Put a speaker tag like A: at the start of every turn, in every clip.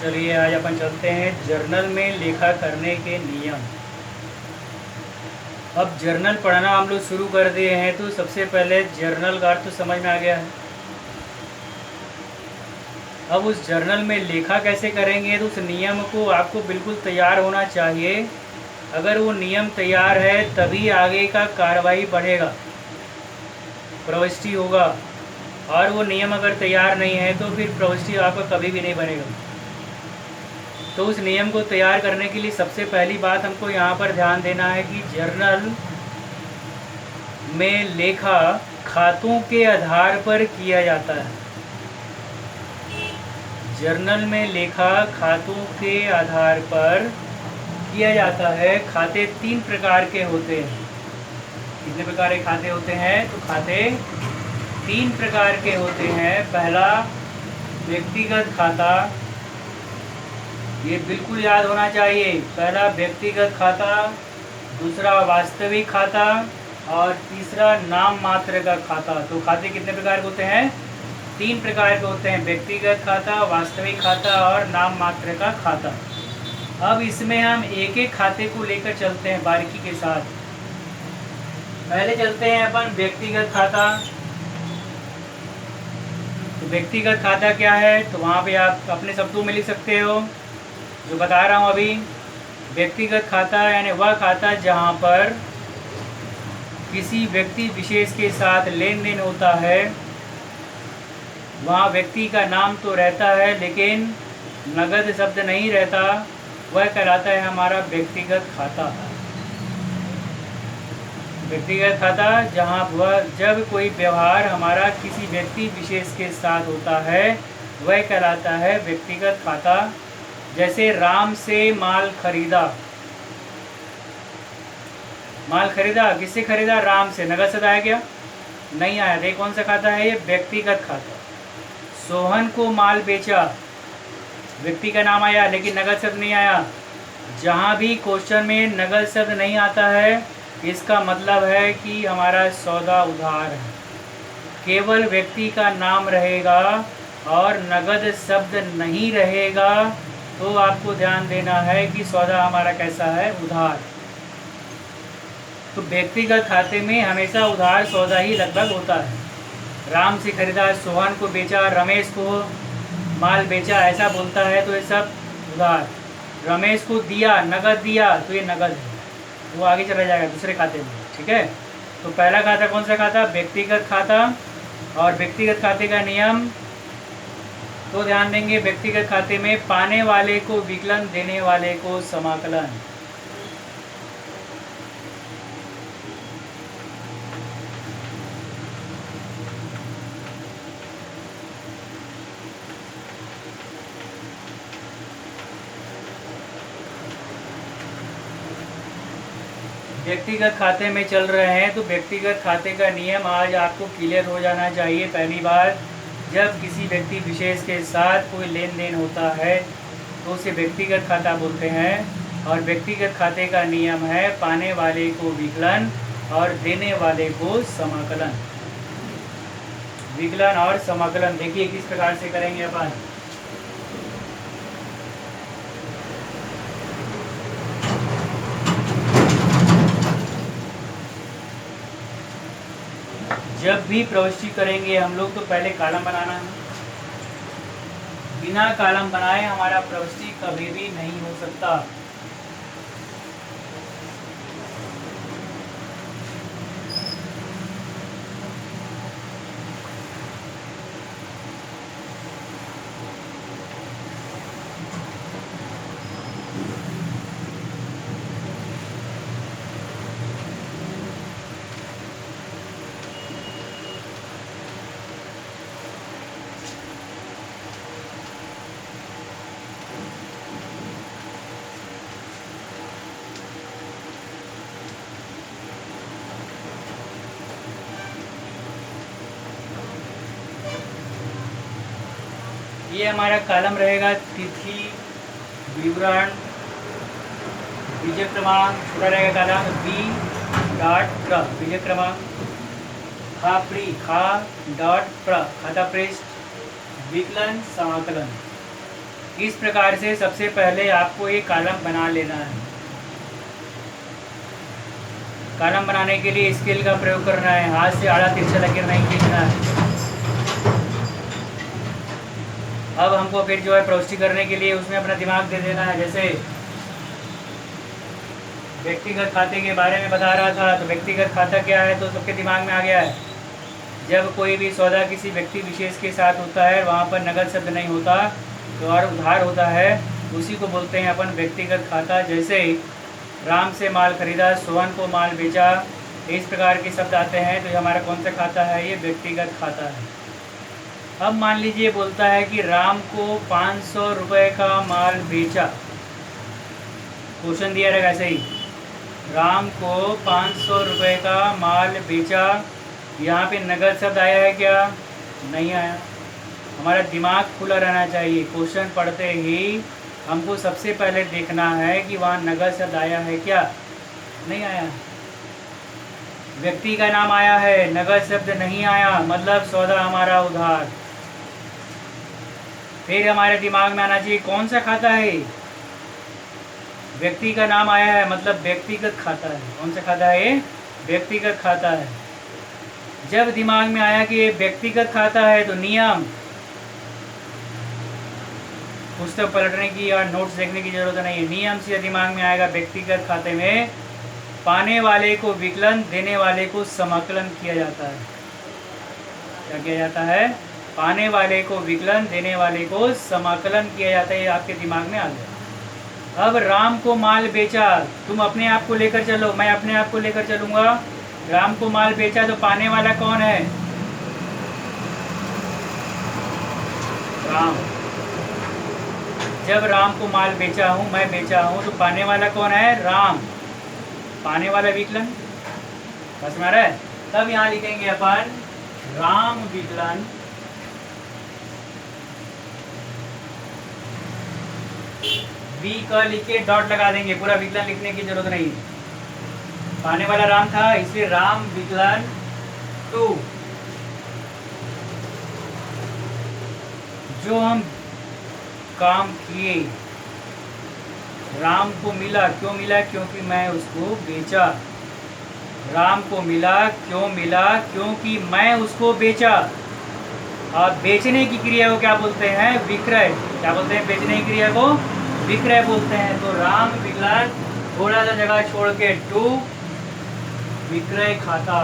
A: चलिए आज अपन चलते हैं जर्नल में लेखा करने के नियम। अब जर्नल पढ़ना हम लोग शुरू कर दिए हैं तो सबसे पहले जर्नल का अर्थ तो समझ में आ गया है। अब उस जर्नल में लेखा कैसे करेंगे तो उस नियम को आपको बिल्कुल तैयार होना चाहिए। अगर वो नियम तैयार है तभी आगे का कार्रवाई बढ़ेगा, प्रविष्टि होगा। और वो नियम अगर तैयार नहीं है तो फिर प्रविष्टि आपका कभी भी नहीं बनेगा। तो उस नियम को तैयार करने के लिए सबसे पहली बात हमको यहाँ पर ध्यान देना है कि जर्नल में लेखा खातों के आधार पर किया जाता है। जर्नल में लेखा खातों के आधार पर किया जाता है। खाते 3 प्रकार के होते हैं। कितने प्रकार के खाते होते हैं? तो खाते 3 प्रकार के होते हैं। पहला व्यक्तिगत खाता, ये बिल्कुल याद होना चाहिए। पहला व्यक्तिगत खाता, दूसरा वास्तविक खाता और तीसरा नाम मात्र का खाता। तो खाते कितने प्रकार के होते हैं? 3 प्रकार के होते हैं, व्यक्तिगत खाता, वास्तविक खाता और नाम मात्र का खाता। अब इसमें हम एक एक खाते को लेकर चलते हैं बारीकी के साथ। पहले चलते हैं अपन व्यक्तिगत खाता। तो व्यक्तिगत खाता क्या है? तो वहाँ पे आप अपने शब्दों में लिख सकते हो जो बता रहा हूँ अभी। व्यक्तिगत खाता यानी वह खाता जहाँ पर किसी व्यक्ति विशेष के साथ लेन देन होता है। वहाँ व्यक्ति का नाम तो रहता है लेकिन नगद शब्द नहीं रहता, वह कहलाता है हमारा व्यक्तिगत खाता। व्यक्तिगत खाता जहाँ वह जब कोई व्यवहार हमारा किसी व्यक्ति विशेष के साथ होता है वह कहलाता है व्यक्तिगत खाता। जैसे राम से माल खरीदा। माल खरीदा किससे खरीदा? राम से। नगद शब्द आया क्या? नहीं आया। देखिए कौन सा खाता है ये? व्यक्तिगत खाता। सोहन को माल बेचा, व्यक्ति का नाम आया लेकिन नगद शब्द नहीं आया। जहाँ भी क्वेश्चन में नगद शब्द नहीं आता है इसका मतलब है कि हमारा सौदा उधार है। केवल व्यक्ति का नाम रहेगा और नगद शब्द नहीं रहेगा तो आपको ध्यान देना है कि सौदा हमारा कैसा है? उधार। तो व्यक्तिगत खाते में हमेशा उधार सौदा ही लगभग होता है। राम से खरीदा, सोहन को बेचा, रमेश को माल बेचा, ऐसा बोलता है तो ये सब उधार। रमेश को दिया, नगद दिया तो ये नगद है, वो आगे चला जाएगा दूसरे खाते में। ठीक है। तो पहला खाता कौन सा खाता? व्यक्तिगत खाता। और व्यक्तिगत खाते का नियम तो ध्यान देंगे, व्यक्तिगत खाते में पाने वाले को विकलन, देने वाले को समाकलन। व्यक्तिगत खाते में चल रहे हैं तो व्यक्तिगत खाते का नियम आज आपको क्लियर हो जाना चाहिए। पहली बार जब किसी व्यक्ति विशेष के साथ कोई लेन देन होता है तो उसे व्यक्तिगत खाता बोलते हैं। और व्यक्तिगत खाते का नियम है पाने वाले को विकलन और देने वाले को समाकलन। विकलन और समाकलन देखिए किस प्रकार से करेंगे अपन। जब भी प्रविष्टि करेंगे हम लोग तो पहले कॉलम बनाना है। बिना कॉलम बनाए हमारा प्रविष्टि कभी भी नहीं हो सकता। ये हमारा कॉलम रहेगा तिथि, विवरण, विजय क्रमांक, छोटा रहेगा कॉलम बी.प्र, विजय क्रमांक, खा डॉट प्र, खाता पृष्ठ, विकलन समाकलन। इस प्रकार से सबसे पहले आपको एक कॉलम बना लेना है। कॉलम बनाने के लिए स्केल का प्रयोग करना है, हाथ से आड़ा तिरछा लकीर नहीं खींचना है। अब हमको फिर जो है प्रविष्टि करने के लिए उसमें अपना दिमाग दे देना है। जैसे व्यक्तिगत खाते के बारे में बता रहा था, तो व्यक्तिगत खाता क्या है तो सबके दिमाग में आ गया है। जब कोई भी सौदा किसी व्यक्ति विशेष के साथ होता है, वहाँ पर नगद शब्द नहीं होता तो और उधार होता है, उसी को बोलते हैं अपन व्यक्तिगत खाता। जैसे राम से माल खरीदा, सोहन को माल बेचा, इस प्रकार के शब्द आते हैं। तो ये हमारा कौन सा खाता है? ये व्यक्तिगत खाता है। अब मान लीजिए बोलता है कि राम को 500 रुपये का माल बेचा। क्वेश्चन दिया रहेगा ऐसे ही, राम को 500 रुपये का माल बेचा। यहाँ पे नगद शब्द आया है क्या? नहीं आया। हमारा दिमाग खुला रहना चाहिए। क्वेश्चन पढ़ते ही हमको सबसे पहले देखना है कि वहाँ नगद शब्द आया है क्या? नहीं आया। व्यक्ति का नाम आया है, नगद शब्द नहीं आया, मतलब सौदा हमारा उधार। फिर हमारे दिमाग में आना चाहिए कौन सा खाता है? व्यक्ति का नाम आया है, मतलब व्यक्तिगत खाता है। कौन सा खाता है? व्यक्तिगत खाता है। जब दिमाग में आया कि ये व्यक्तिगत खाता है तो नियम, पुस्तक पलटने की और नोट्स देखने की जरूरत नहीं है, नियम से दिमाग में आएगा। व्यक्तिगत खाते में पाने वाले को विकलन, देने वाले को समाकलन किया जाता है। क्या किया जाता है? पाने वाले को विकलन, देने वाले को समाकलन किया जाता है। ये आपके दिमाग में आ गया। अब राम को माल बेचा, तुम अपने आप को लेकर चलो, मैं अपने आप को लेकर चलूंगा। राम को माल बेचा तो पाने वाला कौन है? राम। जब राम को माल बेचा हूँ, मैं बेचा हूँ, तो पाने वाला कौन है? राम। पाने वाला विकलन, बस में आ रहा है। तब यहाँ लिखेंगे अपन राम विकलन वी का लिख के डॉट लगा देंगे, पूरा विकलन लिखने की जरूरत नहीं। पाने वाला राम था, इसलिए राम विकलन 2। जो हम काम किए, राम को मिला, क्यों मिला? क्योंकि मैं उसको बेचा। राम को मिला, क्यों मिला? क्योंकि मैं उसको बेचा। और बेचने की क्रिया को क्या बोलते हैं? विक्रय। क्या बोलते हैं? बेचने की क्रिया को विक्रय बोलते हैं। तो राम विकलन थोड़ा सा जगह छोड़ के 2 विक्रय खाता।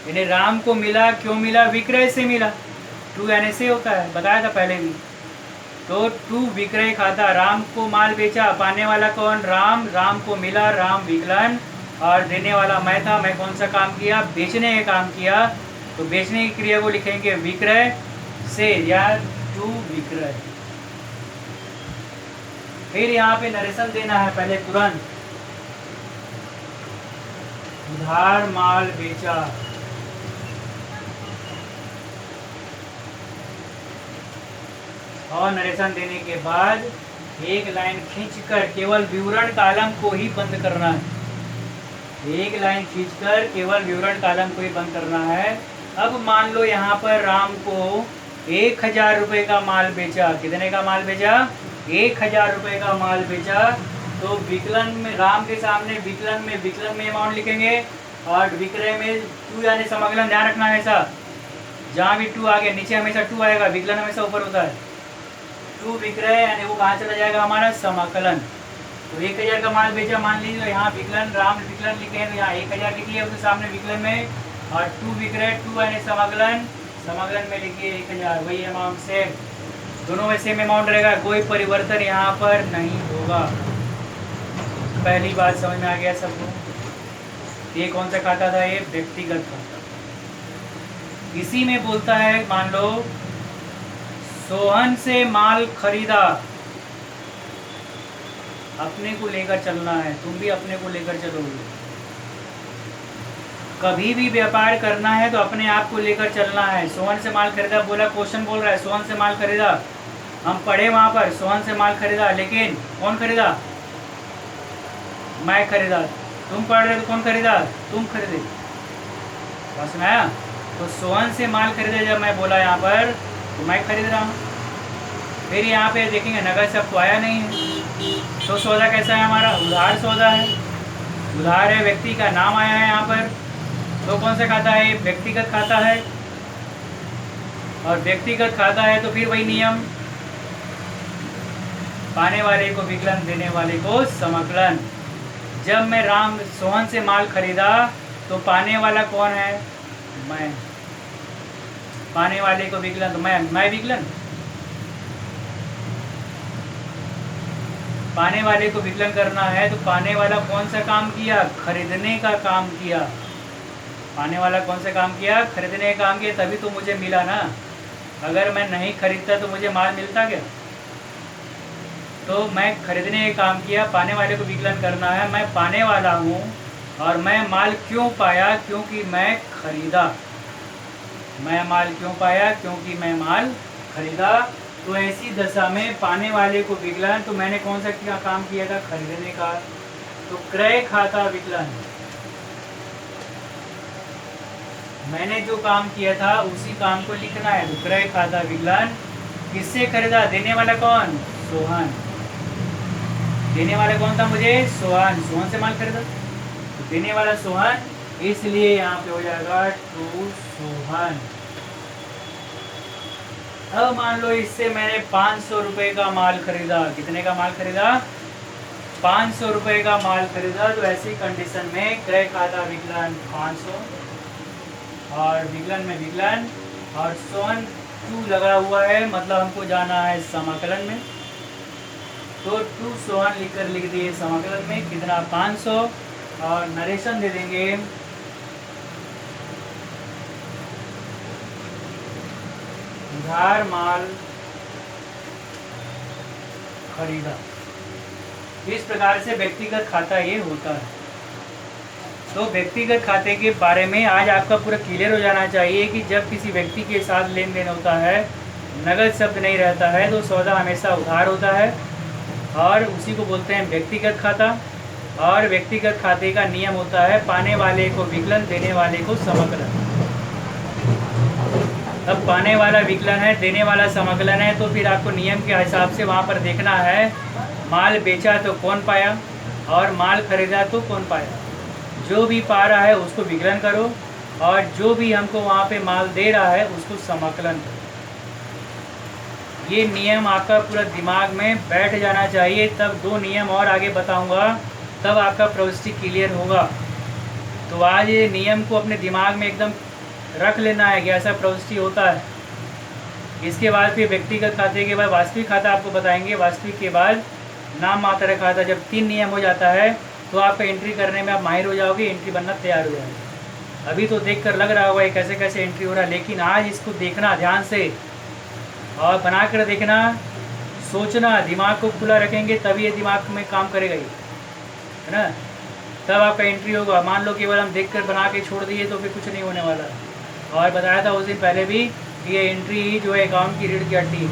A: यानी राम को मिला, क्यों मिला? विक्रय से मिला। 2 यानी से होता है, बताया था पहले भी। तो 2 विक्रय खाता। राम को माल बेचा, पाने वाला कौन? राम। राम को मिला, राम विकलन, और देने वाला मैं था। मैं कौन सा काम किया? बेचने का काम किया। तो बेचने की क्रिया को लिखेंगे विक्रय से, या 2 विक्रय। फिर यहाँ पे नरेशन देना है पहले तुरंत। उधार माल बेचा, और नरेशन देने के बाद एक लाइन खींचकर केवल विवरण कॉलम को ही बंद करना है। एक लाइन खींचकर केवल विवरण कॉलम को ही बंद करना है। अब मान लो यहाँ पर राम को 1000 रुपये का माल बेचा। कितने का माल बेचा? 1000 रुपये का माल बेचा। तो विकलन में, राम के सामने विकलन में अमाउंट लिखेंगे, और विक्रय में 2 यानी समाकलन। ध्यान रखना है ऐसा, जहाँ भी 2 आ गया नीचे हमेशा 2 आएगा, विकलन हमेशा ऊपर होता है। 2 विक्रय यानी वो कहाँ चला जाएगा? हमारा समाकलन। तो 1000 का माल बेचा, मान लीजिए तो यहाँ विकलन, राम विकलन लिखे हैं, तो यहाँ 1000 लिखिए, उसके सामने विकलन में, और 2 विक्रय, 2 यानी समाकलन, समाकलन में लिखिए 1000। वही अमाउंट सेम, दोनों में सेम अमाउंट रहेगा, कोई परिवर्तन यहाँ पर नहीं होगा। पहली बात समझ में आ गया सबको? ये कौन सा खाता था? ये व्यक्तिगत खाता। इसी में बोलता है, मान लो सोहन से माल खरीदा। अपने को लेकर चलना है, तुम भी अपने को लेकर चलोगे। कभी भी व्यापार करना है तो अपने आप को लेकर चलना है। सोहन से माल खरीदा बोला, क्वेश्चन बोल रहा है सोहन से माल खरीदा। हम पढ़े वहां पर सोहन से माल खरीदा, लेकिन कौन खरीदा? मैं खरीदा। तुम पढ़ रहे तो कौन खरीदा? तुम खरीदे। बस में आया? तो सोहन से माल खरीदा जब मैं बोला यहाँ पर, तो मैं खरीद रहा हूँ। फिर यहाँ पे देखेंगे नगद शब्द तो आया नहीं है, तो सौदा कैसा है हमारा? उधार सौदा है। उधार है, व्यक्ति का नाम आया है यहाँ पर, तो कौन सा खाता है? व्यक्तिगत खाता है। और व्यक्तिगत खाता है तो फिर वही नियम, पाने वाले को विकलन, देने वाले को समकलन। जब मैं राम सोहन से माल खरीदा तो पाने वाला कौन है? मैं। पाने वाले को विकलन, तो मैं विकलन। पाने वाले को विकलन करना है तो पाने वाला कौन सा काम किया? खरीदने का काम किया। पाने वाला कौन सा काम किया? खरीदने का काम किया, तभी तो मुझे मिला ना। अगर मैं नहीं खरीदता तो मुझे माल मिलता क्या? तो मैं खरीदने का काम किया, पाने वाले को विकलन करना है। मैं पाने वाला हूँ और मैं माल क्यों पाया? क्योंकि मैं खरीदा। मैं माल क्यों पाया? क्योंकि मैं माल खरीदा। तो ऐसी दशा में पाने वाले को विकलन, तो मैंने कौन सा काम किया था? खरीदने का। तो क्रय खाता विकलन, मैंने जो काम किया था उसी काम को लिखना है। तो क्रय खाता विकलन। किससे खरीदा? देने वाला कौन? सोहन। देने वाला कौन था मुझे? सोहन। सोहन से माल खरीदा, तो देने वाला सोहन, इसलिए यहाँ पे हो जाएगा टू सोहन। अब मान लो इससे मैंने 500 रुपये का माल खरीदा। कितने का माल खरीदा? 500 रुपये का माल खरीदा। तो ऐसी कंडीशन में क्रय खाता विकलन 500 और विकलन में विकलन और सोहन टू लगा हुआ है, मतलब हमको जाना है समाकलन में। तो टू सोहन लिख दिए समाकलन में। कितना? 500 और नरेशन दे देंगे उधार माल खरीदा। इस प्रकार से व्यक्तिगत खाता ये होता है। तो व्यक्तिगत खाते के बारे में आज आपका पूरा क्लियर हो जाना चाहिए कि जब किसी व्यक्ति के साथ लेन देन होता है, नगद शब्द नहीं रहता है, तो सौदा हमेशा उधार होता है और उसी को बोलते हैं व्यक्तिगत खाता। और व्यक्तिगत खाते का नियम होता है पाने वाले को विकलन, देने वाले को समकलन। अब पाने वाला विकलन है, देने वाला समकलन है, तो फिर आपको नियम के हिसाब से वहाँ पर देखना है माल बेचा तो कौन पाया और माल खरीदा तो कौन पाया। जो भी पा रहा है उसको विकलन करो और जो भी हमको वहाँ पे माल दे रहा है उसको समकलन करो। ये नियम आपका पूरा दिमाग में बैठ जाना चाहिए। तब दो नियम और आगे बताऊंगा, तब आपका प्रवृत्ति क्लियर होगा। तो आज ये नियम को अपने दिमाग में एकदम रख लेना है कि ऐसा प्रवृत्ति होता है। इसके बाद फिर व्यक्तिगत खाते के बाद वास्तविक खाता आपको बताएंगे। वास्तविक के बाद नाम मात्र खाता। जब 3 नियम हो जाता है तो आपका एंट्री करने में आप माहिर हो जाओगे, एंट्री बनना तैयार हो जाएगा। अभी तो देखकर लग रहा होगा कैसे कैसे एंट्री हो रहा है, लेकिन आज इसको देखना ध्यान से और बना कर देखना, सोचना, दिमाग को खुला रखेंगे तभी ये दिमाग में काम करेगा, ये है ना। तब आपका एंट्री होगा। मान लो केवल हम देखकर बना के छोड़ दिए तो फिर कुछ नहीं होने वाला। और बताया था उस दिन पहले भी कि ये एंट्री ही जो है अकाउंट की रीढ़ की हड्डी है।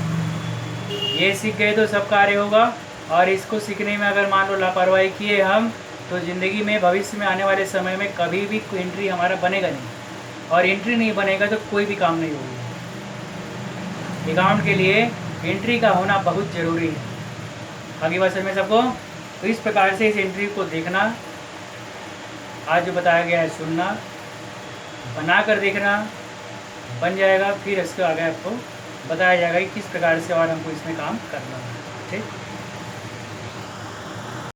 A: ये सीख गए तो सब कार्य होगा। और इसको सीखने में अगर मान लो लापरवाही किए हम, तो ज़िंदगी में भविष्य में आने वाले समय में कभी भी कोई एंट्री हमारा बनेगा नहीं। और एंट्री नहीं बनेगा तो कोई भी काम नहीं होगा। अकाउंट के लिए एंट्री का होना बहुत ज़रूरी है। आगे बात समझ में सबको। तो इस प्रकार से इस एंट्री को देखना, आज जो बताया गया है सुनना, बना कर देखना, बन जाएगा। फिर इसके आगे आपको बताया जाएगा कि किस प्रकार से और हमको इसमें काम करना है। ठीक।